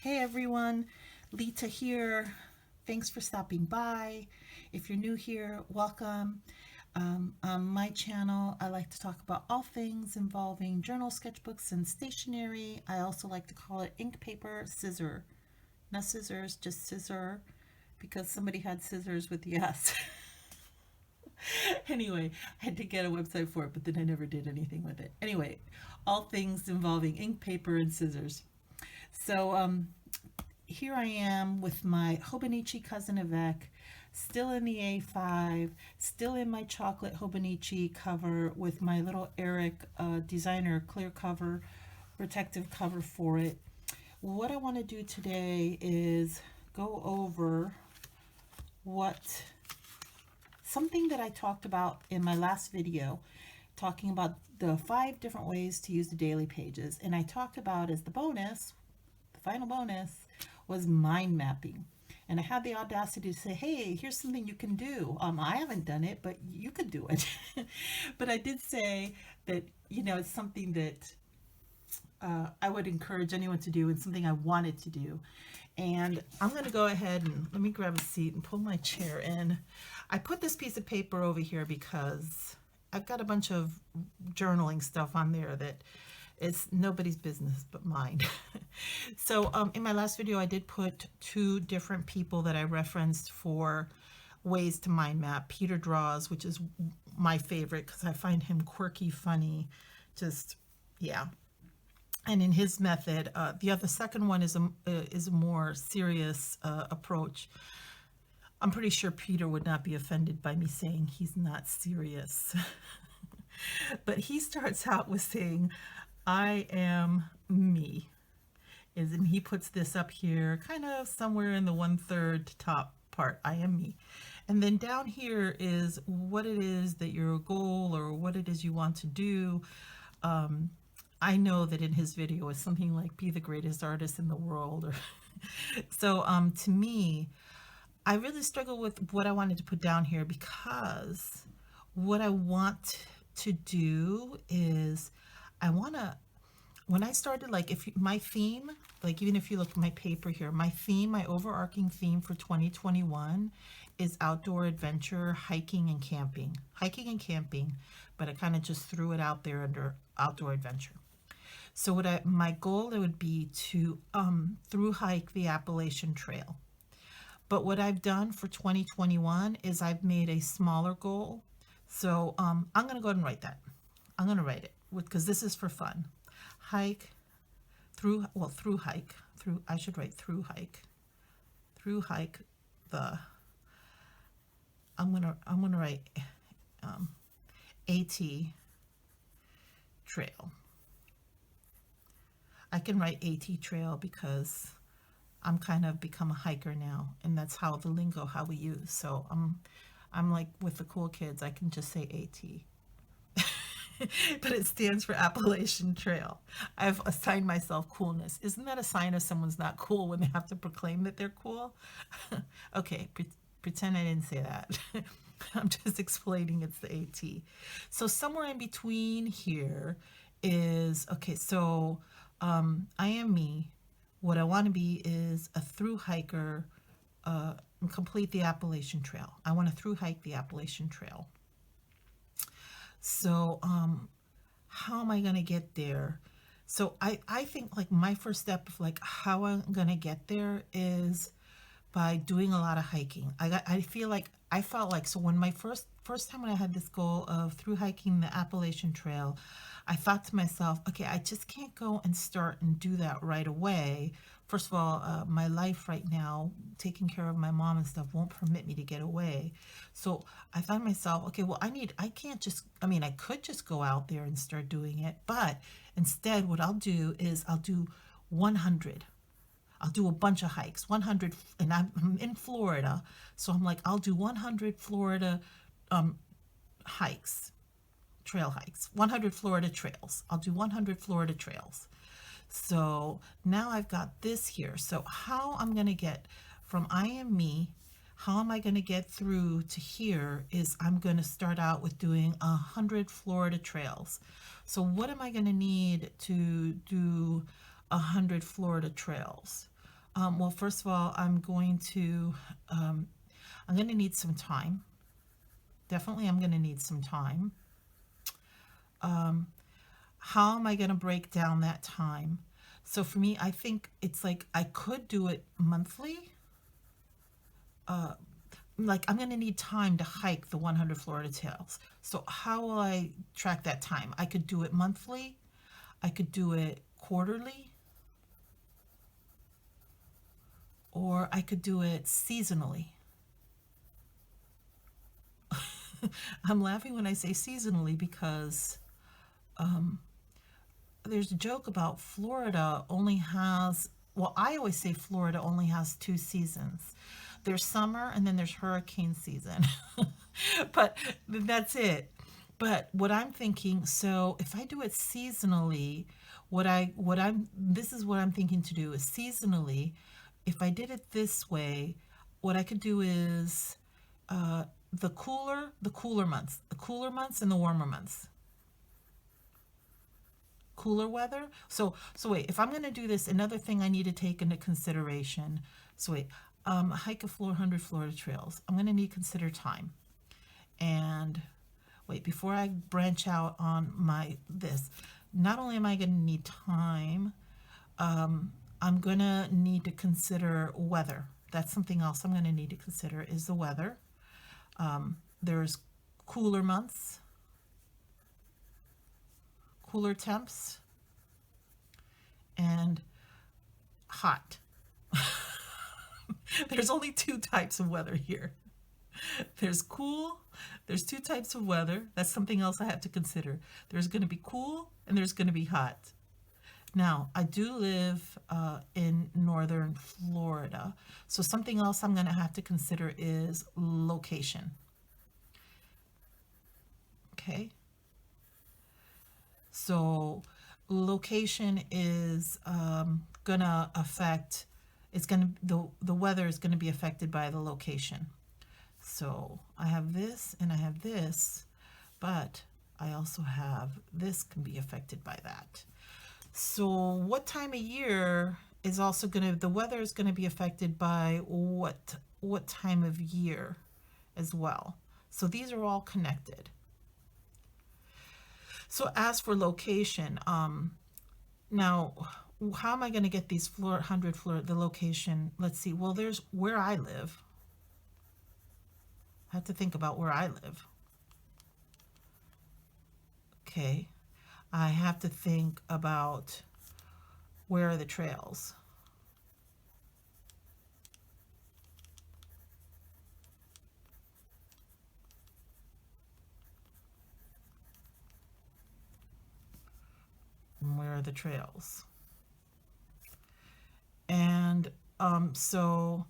Hey everyone, Lita here. Thanks for stopping by. If you're new here, welcome. On my channel, I like to talk about all things involving journal, sketchbooks, and stationery. I also like to call it ink, paper, scissor. Not scissors, just scissor, because somebody had scissors with the S. Anyway, I had to get a website for it, but then I never did anything with it. Anyway, all things involving ink, paper, and scissors. So, here I am with my Hobonichi cousin Avec, still in the A5, still in my chocolate Hobonichi cover with my little Eric designer clear cover, protective cover for it. What I want to do today is go over what something that I talked about in my last video, talking about the 5 different ways to use the daily pages. And I talked about as the bonus, the final bonus, was mind mapping. And I had the audacity to say, hey, here's something you can do. I haven't done it, but you could do it. But I did say that, it's something that I would encourage anyone to do and something I wanted to do. And I'm going to go ahead and let me grab a seat and pull my chair in. I put this piece of paper over here because I've got a bunch of journaling stuff on there that it's nobody's business but mine. So in my last video, I did put 2 different people that I referenced for ways to mind map. Peter Draws, which is my favorite because I find him quirky, funny, just, yeah. And in his method, the second one is a more serious approach. I'm pretty sure Peter would not be offended by me saying he's not serious. But he starts out with saying, I am me. And he puts this up here, kind of somewhere in the 1/3 top part, I am me. And then down here is what it is that your goal or what it is you want to do. I know that in his video is something like be the greatest artist in the world. Or so to me, I really struggle with what I wanted to put down here because what I want to do is when I started, like my theme, like even if you look at my paper here, my overarching theme for 2021 is outdoor adventure, hiking and camping. But I kind of just threw it out there under outdoor adventure. So my goal would be to through hike the Appalachian Trail. But what I've done for 2021 is I've made a smaller goal. So I'm going to go ahead and write that. I'm going to write it because this is for fun. I should write through hike the, I'm going to write AT trail. I can write AT trail because I'm kind of become a hiker now, and that's how the lingo, how we use. So I'm like with the cool kids, I can just say AT. But it stands for Appalachian Trail. I've assigned myself coolness. Isn't that a sign of someone's not cool when they have to proclaim that they're cool? Okay, pretend I didn't say that. I'm just explaining it's the AT. So somewhere in between here is, okay, so I am me. What I want to be is a through hiker and complete the Appalachian Trail. I want to through hike the Appalachian Trail. So how am I going to get there? So I think like my first step of like how I'm going to get there is by doing a lot of hiking. I felt like, so when my first time when I had this goal of through hiking the Appalachian Trail, I thought to myself, okay, I just can't go and start and do that right away. First of all, my life right now, taking care of my mom and stuff, won't permit me to get away. So I thought to myself, okay, well, I could just go out there and start doing it. But instead, what I'll do is I'll do 100. I'll do a bunch of hikes, 100, and I'm in Florida. So I'm like, I'll do 100 Florida hikes. Trail hikes, 100 Florida trails. I'll do 100 Florida trails. So now I've got this here. So how I'm going to get from I am me, how am I going to get through to here is I'm going to start out with doing 100 Florida trails. So what am I going to need to do 100 Florida trails? Well, first of all, I'm going to need some time. Definitely, I'm going to need some time. How am I going to break down that time? So for me, I think it's like I could do it monthly. Like I'm going to need time to hike the 100 Florida Trails. So how will I track that time? I could do it monthly. I could do it quarterly, or I could do it seasonally. I'm laughing when I say seasonally because there's a joke about Florida only has, well, I always say Florida only has two seasons. There's summer and then there's hurricane season. But that's it. But what I'm thinking, so if I do it seasonally, this is what I'm thinking to do is seasonally, if I did it this way, what I could do is the cooler months and the warmer months. Cooler weather. So wait, if I'm going to do this, another thing I need to take into consideration. So wait, hike of 400 Florida trails. I'm going to need to consider time. And wait, before I branch out on this, not only am I going to need time, I'm going to need to consider weather. That's something else I'm going to need to consider is the weather. There's cooler months, cooler temps, and hot. There's only two types of weather here. There's cool, there's two types of weather. That's something else I have to consider. There's going to be cool and there's going to be hot. Now, I do live in northern Florida, so something else I'm going to have to consider is location. Okay? So location is gonna affect, the weather is gonna be affected by the location. So I have this and I have this, but I also have this can be affected by that. So what time of year is also the weather is gonna be affected by what time of year as well. So these are all connected. So as for location, now how am I going to get these 100 floor, the location? Let's see. Well, there's where I live. I have to think about where I live. Okay. I have to think about where are the trails. And where are the trails? And so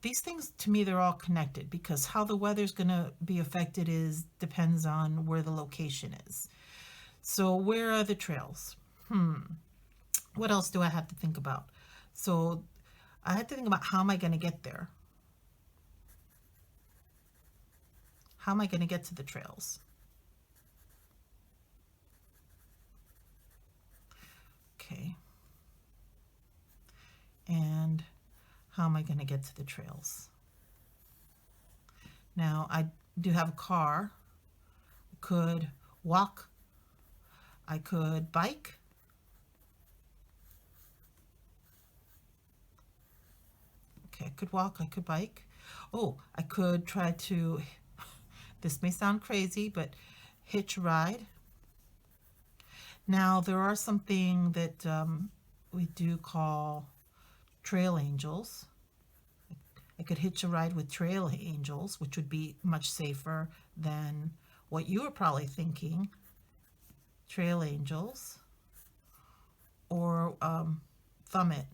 these things to me they're all connected because how the weather's going to be affected depends on where the location is. So where are the trails? What else do I have to think about? So I have to think about how am I going to get there? How am I going to get to the trails? Okay. And how am I going to get to the trails? Now, I do have a car. I could walk. I could bike. Okay, I could walk. I could bike. Oh, I could try to, this may sound crazy, but hitch a ride. Now, there are something that we do call trail angels. I could hitch a ride with trail angels, which would be much safer than what you were probably thinking. Trail angels. Or thumb it.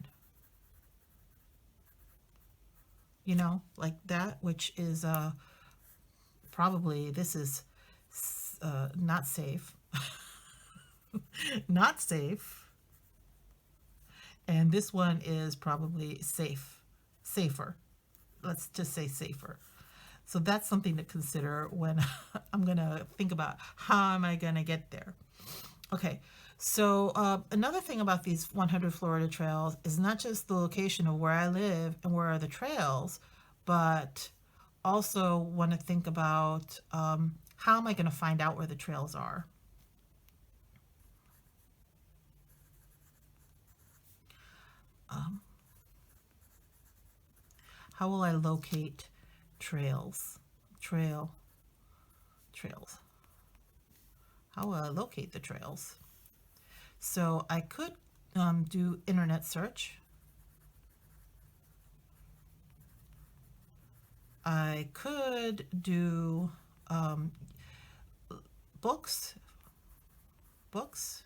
You know, like that, which is probably, this is not safe. Not safe. And this one is probably safer. Let's just say safer. So that's something to consider when I'm going to think about how am I going to get there. Okay, So another thing about these 100 Florida trails is not just the location of where I live and where are the trails, but also want to think about how am I going to find out where the trails are? Um, how will I locate trails? Trails. How will I locate the trails? So I could do internet search. I could do um, books, books,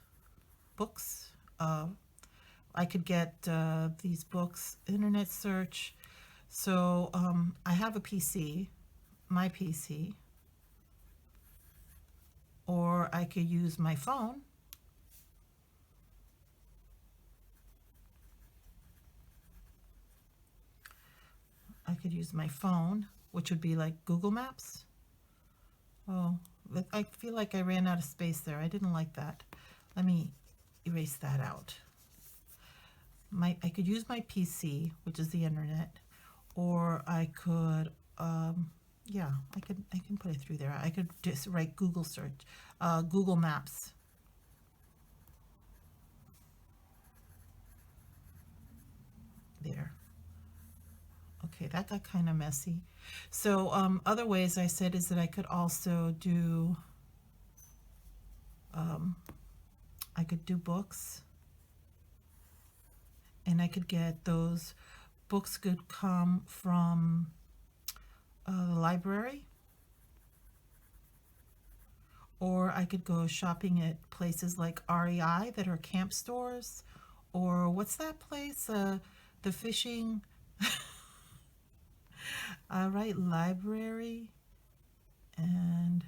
books. I could get these books, internet search. So I have a PC, my PC, or I could use my phone. I could use my phone, which would be like Google Maps. Oh, but I feel like I ran out of space there. I didn't like that. Let me erase that out. I could use my PC, which is the internet, or I could, yeah, I can put it through there. I could just write Google search, Google Maps. There. Okay, that got kind of messy. So other ways I said is that I could also do, I could do books, and I could get those books could come from the library, or I could go shopping at places like REI that are camp stores, or what's that place? The fishing, right, library, and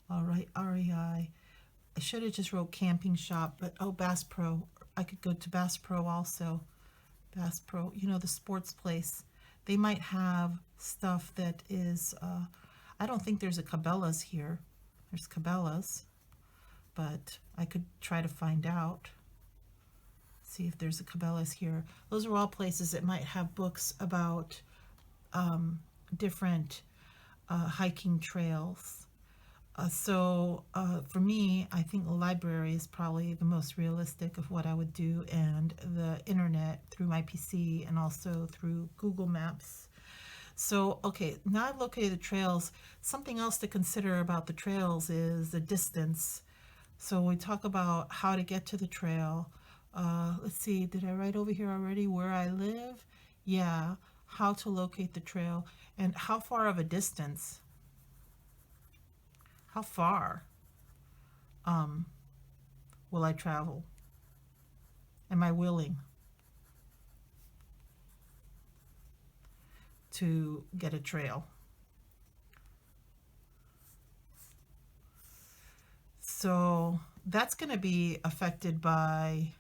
all right, REI. I should have just wrote camping shop, but oh, Bass Pro. I could go to Bass Pro also. Bass Pro, you know, the sports place. They might have stuff that is, I don't think there's a Cabela's here. There's Cabela's, but I could try to find out. See if there's a Cabela's here. Those are all places that might have books about different hiking trails. For me, I think the library is probably the most realistic of what I would do, and the internet through my PC and also through Google Maps. So, okay, now I've located the trails. Something else to consider about the trails is the distance. So we talk about how to get to the trail. Let's see, did I write over here already where I live? Yeah, how to locate the trail and how far of a distance. How far will I travel? Am I willing to get a trail? So that's going to be affected by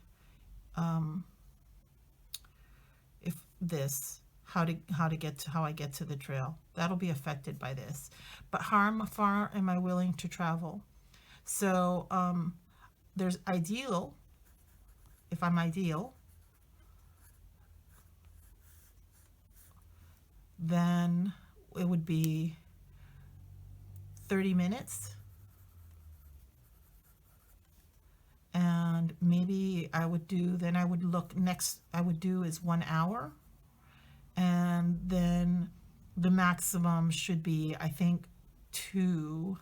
if this how I get to the trail. That'll be affected by this. But how far am I willing to travel? So there's ideal. If I'm ideal, then it would be 30 minutes. And maybe I would do, then I would look next, I would do is 1 hour. And then the maximum should be, I think, 2.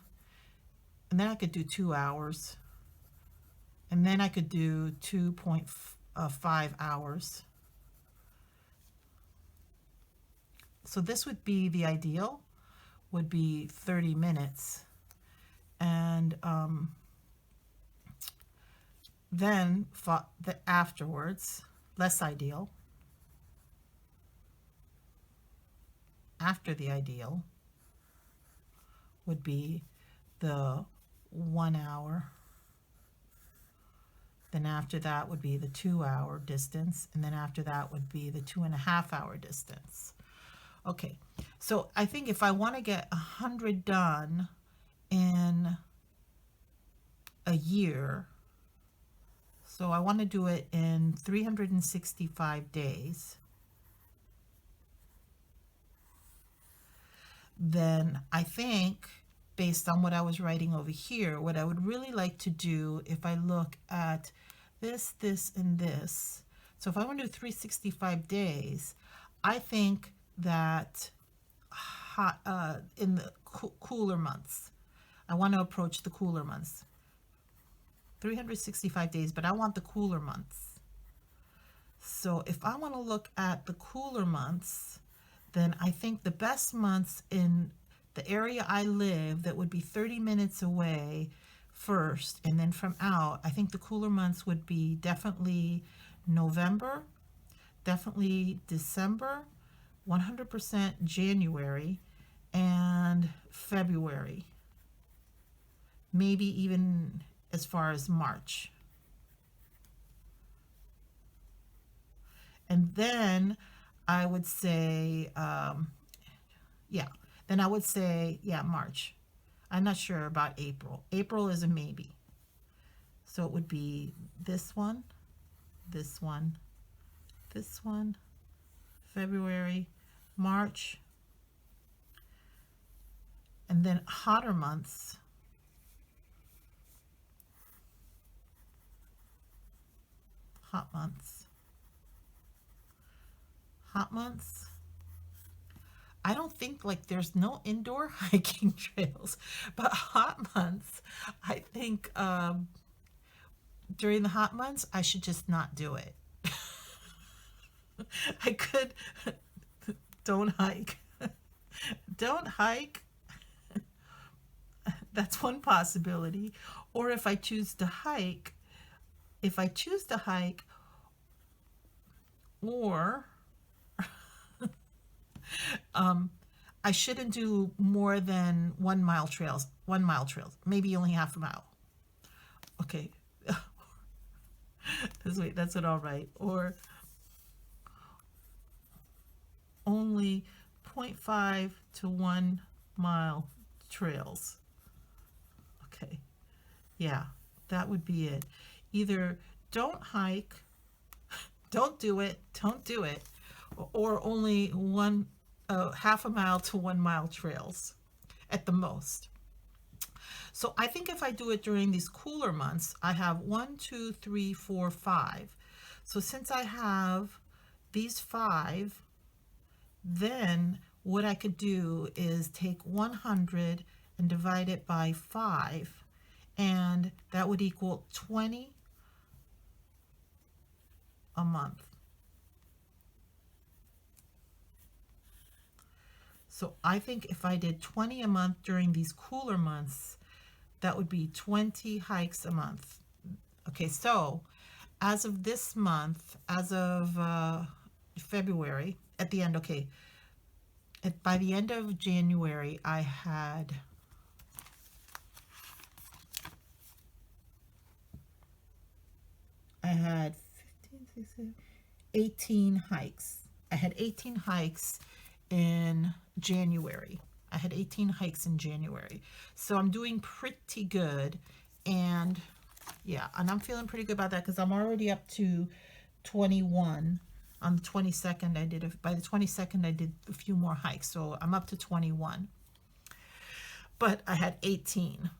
And then I could do 2 hours. And then I could do 2.5 hours. So this would be the ideal, would be 30 minutes. And then afterwards, less ideal. After the ideal would be the 1 hour. Then after that would be the 2 hour distance. And then after that would be the 2.5 hour distance. Okay, so I think if I want to get 100 done in a year, So I want to do it in 365 days. Then I think, based on what I was writing over here, what I would really like to do, if I look at this, this, and this, so if I want to do 365 days, I think that in the cooler months, I want to approach the cooler months. 365 days, but I want the cooler months. So if I want to look at the cooler months, then I think the best months in the area I live that would be 30 minutes away first, and then from out, I think the cooler months would be definitely November, definitely December, 100% January, and February. Maybe even as far as March. And then I would say, then I would say, March. I'm not sure about April. April is a maybe. So it would be this one, this one, this one, February, March, and then hotter months. Hot months. Hot months. I don't think, like, there's no indoor hiking trails, but hot months, I think during the hot months, I should just not do it. I could, don't hike. Don't hike. That's one possibility. Or if I choose to hike, or I shouldn't do more than 1 mile trails, maybe only half a mile. Okay. Wait, that's what I'll write. Or only 0.5 to 1 mile trails. Okay. Yeah, that would be it. Either don't hike, don't do it, or only half a mile to 1 mile trails at the most. So I think if I do it during these cooler months, I have 1, 2, 3, 4, 5. So since I have these 5, then what I could do is take 100 and divide it by 5, and that would equal 20 a month. So I think if I did 20 a month during these cooler months, that would be 20 hikes a month. Okay, so as of this month, as of February, at the end, okay, by the end of January, I had 18 hikes. I had 18 hikes in January. So I'm doing pretty good. And yeah, and I'm feeling pretty good about that because I'm already up to 21. On the 22nd, by the 22nd, I did a few more hikes. So I'm up to 21. But I had 18.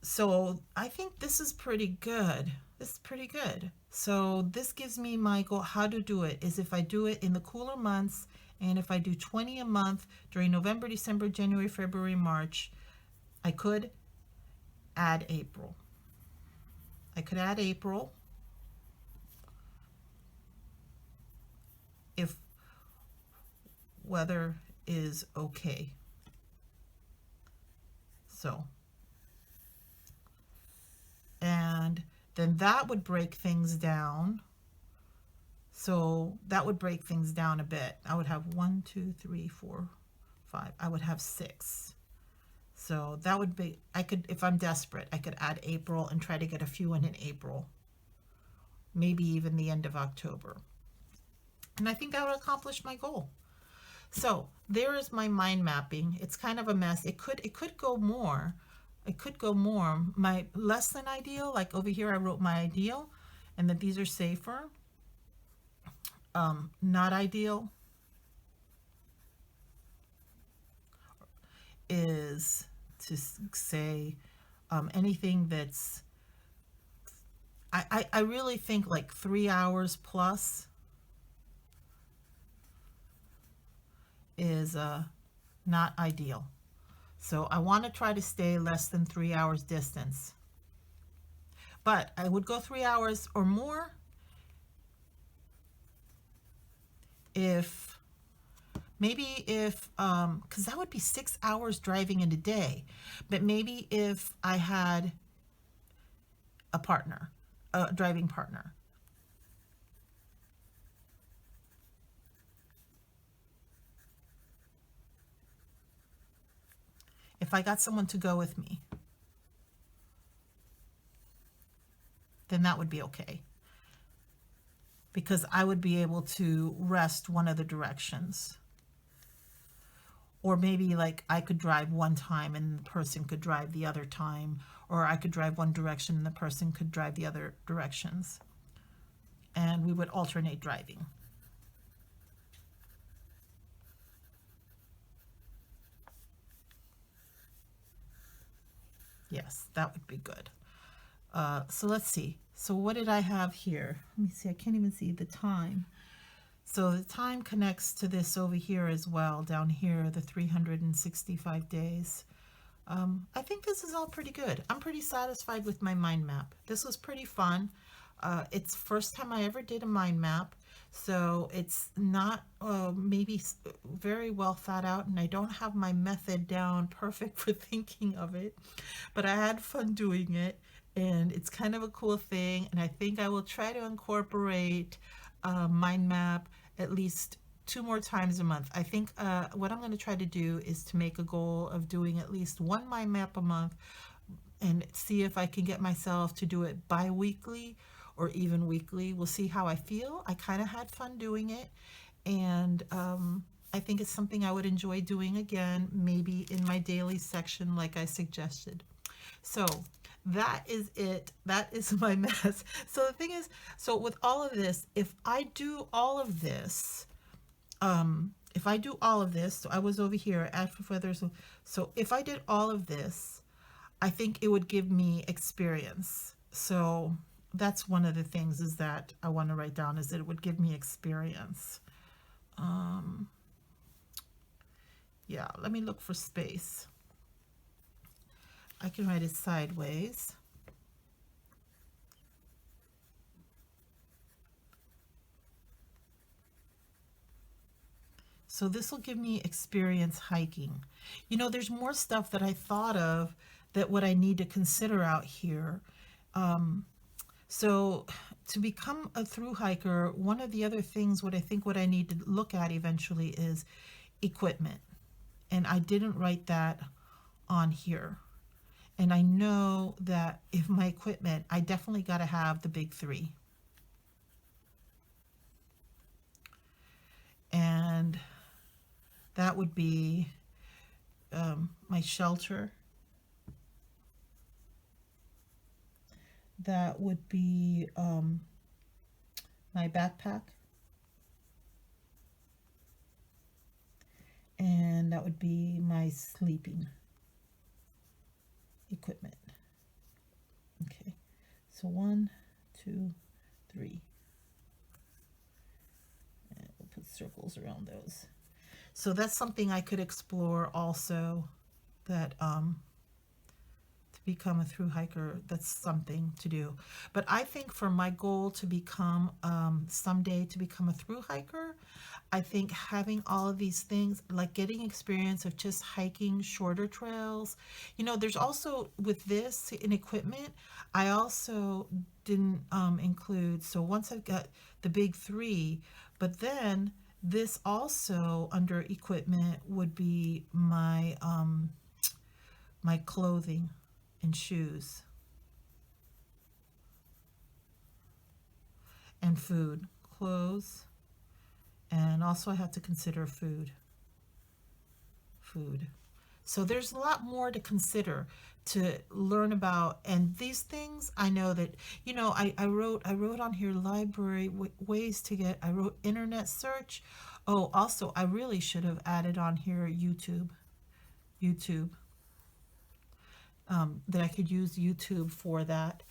So I think this is pretty good. So this gives me my goal. How to do it is if I do it in the cooler months, and if I do 20 a month during November, December, January, February, March, I could add April. If weather is okay. So, and then that would break things down. So that would break things down a bit. I would have 1, 2, 3, 4, 5. I would have 6. So that would be, I could, if I'm desperate, I could add April and try to get a few in April. Maybe even the end of October. And I think that would accomplish my goal. So there is my mind mapping. It's kind of a mess. It could go more. My less than ideal, like over here I wrote my ideal, and that these are safer. Not ideal is to say anything that's, I really think like 3 hours plus is not ideal. So I want to try to stay less than 3 hours distance. But I would go 3 hours or more if, maybe if, because that would be 6 hours driving in a day. But maybe if I had a partner, a driving partner. If I got someone to go with me, then that would be okay. Because I would be able to rest one of the directions. Or maybe like I could drive one time and the person could drive the other time. Or I could drive one direction and the person could drive the other directions. And we would alternate driving. Yes, that would be good. So let's see. So what did I have here? Let me see. I can't even see the time. So the time connects to this over here as well, down here, the 365 days. I think this is all pretty good. I'm pretty satisfied with my mind map. This was pretty fun. It's first time I ever did a mind map, so it's not maybe very well thought out, and I don't have my method down perfect for thinking of it, but I had fun doing it, and it's kind of a cool thing, and I think I will try to incorporate mind map at least 2 more times a month. I think what I'm going to try to do is to make a goal of doing at least one mind map a month and see if I can get myself to do it bi-weekly or even weekly. We'll see how I feel. I kind of had fun doing it, and I think it's something I would enjoy doing again, maybe in my daily section like I suggested. So that is it. That is my mess. So the thing is, so with all of this, if I do all of this, so I was over here at Feathers. So if I did all of this, I think it would give me experience. So that's one of the things is that I want to write down, is that it would give me experience. Yeah, let me look for space. I can write it sideways. So this will give me experience hiking. You know, there's more stuff that I thought of that what I need to consider out here. So to become a thru hiker, one of the other things, what I need to look at eventually is equipment. And I didn't write that on here. And I know that if my equipment, I definitely got to have the big three. And that would be my shelter. That would be my backpack. And that would be my sleeping equipment. Okay, so 1, 2, 3. And we'll put circles around those. So that's something I could explore also, that to become a thru hiker, that's something to do. But I think for my goal to become, someday to become a thru hiker, I think having all of these things, like getting experience of just hiking shorter trails. You know, there's also with this in equipment, I also didn't include, so once I've got the big three, but then this also under equipment would be my my clothing and shoes and food, clothes, and also I have to consider food. So there's a lot more to consider, to learn about. And these things, I know that, I wrote on here library ways to get, I wrote internet search. Oh, also, I really should have added on here YouTube, that I could use YouTube for that.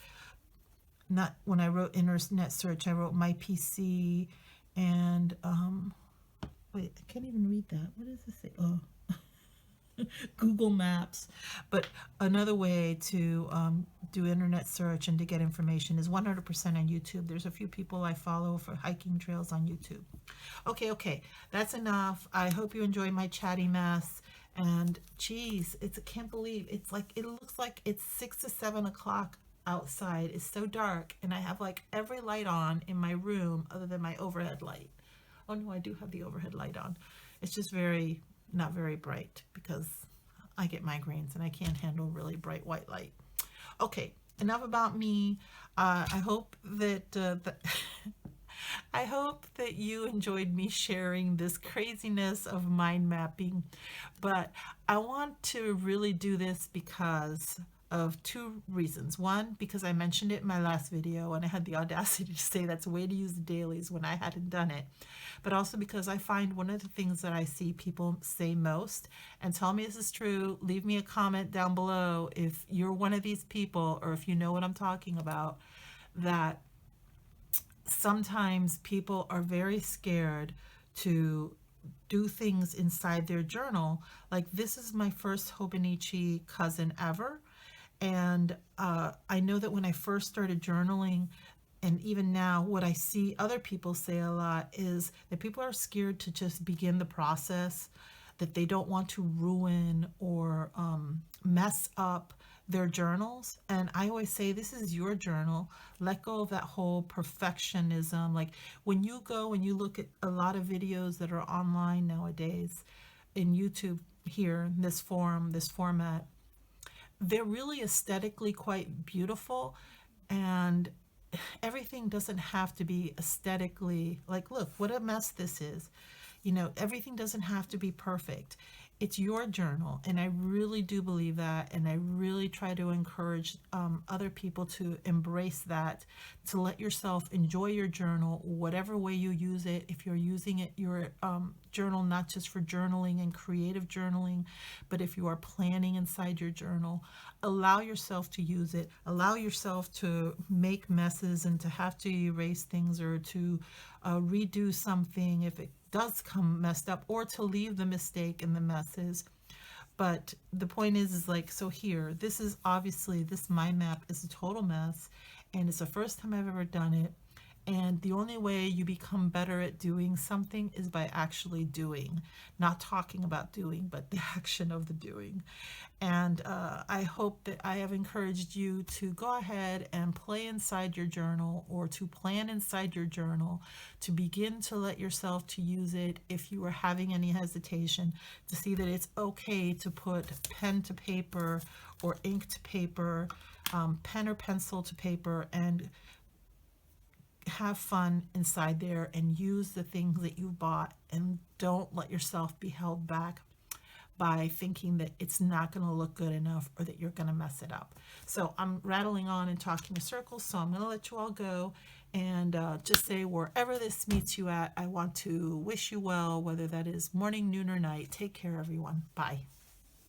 Not when I wrote internet search, I wrote my PC and, wait, I can't even read that. What does it say? Oh, Google Maps. But another way to do internet search and to get information is 100% on YouTube. There's a few people I follow for hiking trails on YouTube. Okay, that's enough. I hope you enjoy my chatty mess. And geez, I can't believe it looks like it's 6 to 7 o'clock outside. It's so dark, and I have like every light on in my room other than my overhead light. Oh no, I do have the overhead light on. It's just not very bright because I get migraines and I can't handle really bright white light. Okay, enough about me. I hope that I hope that you enjoyed me sharing this craziness of mind mapping, but I want to really do this because of two reasons. One, because I mentioned it in my last video and I had the audacity to say that's a way to use the dailies when I hadn't done it, but also because I find one of the things that I see people say most, and tell me this is true, leave me a comment down below if you're one of these people or if you know what I'm talking about, that sometimes people are very scared to do things inside their journal. Like, this is my first Hobonichi cousin ever. And I know that when I first started journaling, and even now, what I see other people say a lot is that people are scared to just begin the process, that they don't want to ruin or mess up their journals. And I always say, this is your journal. Let go of that whole perfectionism. Like, when you go and you look at a lot of videos that are online nowadays in YouTube here in this format, they're really aesthetically quite beautiful, and everything doesn't have to be aesthetically like, look what a mess this is. Everything doesn't have to be perfect. It's your journal, and I really do believe that, and I really try to encourage other people to embrace that, to let yourself enjoy your journal whatever way you use it. If you're using it, your journal, not just for journaling and creative journaling, but if you are planning inside your journal, allow yourself to use it. Allow yourself to make messes and to have to erase things, or to redo something if it does come messed up, or to leave the mistake in the messes. But the point is like, so here, this is obviously, this mind map is a total mess, and it's the first time I've ever done it. And the only way you become better at doing something is by actually doing, not talking about doing, but the action of the doing. And I hope that I have encouraged you to go ahead and play inside your journal, or to plan inside your journal, to begin to let yourself to use it if you are having any hesitation, to see that it's okay to put pen to paper or ink to paper, pen or pencil to paper, and have fun inside there and use the things that you bought, and don't let yourself be held back by thinking that it's not going to look good enough or that you're going to mess it up. So I'm rattling on and talking in circles, so I'm going to let you all go and just say, wherever this meets you at, I want to wish you well, whether that is morning, noon, or night. Take care, everyone. Bye.